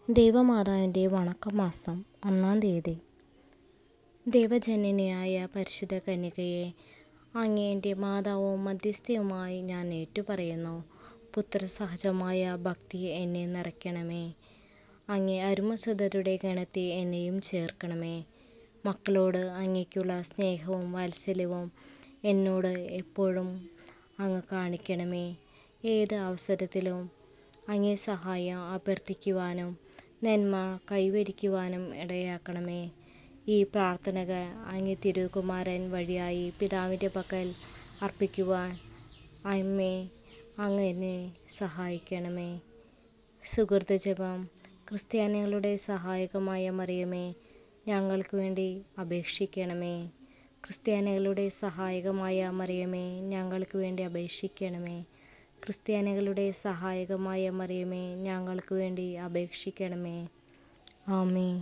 ദൈവമാതാവിൻ്റെ വണക്കമാസം 1-ാം തീയതി. ദൈവജനനിയായ പരിശുദ്ധ കന്യകയെ അങ്ങേ എൻ്റെ മാതാവും മധ്യസ്ഥയുമായി ഞാൻ ഏറ്റുപറയുന്നു. പുത്രസഹജമായ ഭക്തി എന്നെ നിറയ്ക്കണമേ. അങ്ങേ അരുമസുതരുടെ ഗണത്തിൽ എന്നെയും ചേർക്കണമേ. മക്കളോട് അങ്ങേക്കുള്ള സ്നേഹവും വാത്സല്യവും എന്നോട് എപ്പോഴും അങ്ങ് കാണിക്കണമേ. ഏത് അവസരത്തിലും അങ്ങേ സഹായം അഭ്യർത്ഥിക്കുവാനും നന്മ കൈവരിക്കുവാനും ഇടയാക്കണമേ. ഈ പ്രാർത്ഥനകൾ അങ്ങേ തിരുകുമാരൻ വഴിയായി പിതാവിൻ്റെ പക്കൽ അർപ്പിക്കുവാൻ അമ്മേ അങ്ങ് എന്നെ സഹായിക്കണമേ. സുകൃത ജപം. ക്രിസ്ത്യാനികളുടെ സഹായകമായ മറിയമേ, ഞങ്ങൾക്ക് വേണ്ടി അപേക്ഷിക്കണമേ. ക്രിസ്ത്യാനികളുടെ സഹായകമായ മറിയമേ, ഞങ്ങൾക്ക് വേണ്ടി അപേക്ഷിക്കണമേ. ക്രിസ്ത്യാനികളുടെ സഹായകമായ മറിയമേ, ഞങ്ങൾക്ക് വേണ്ടി അപേക്ഷിക്കണമേ. ആമേൻ.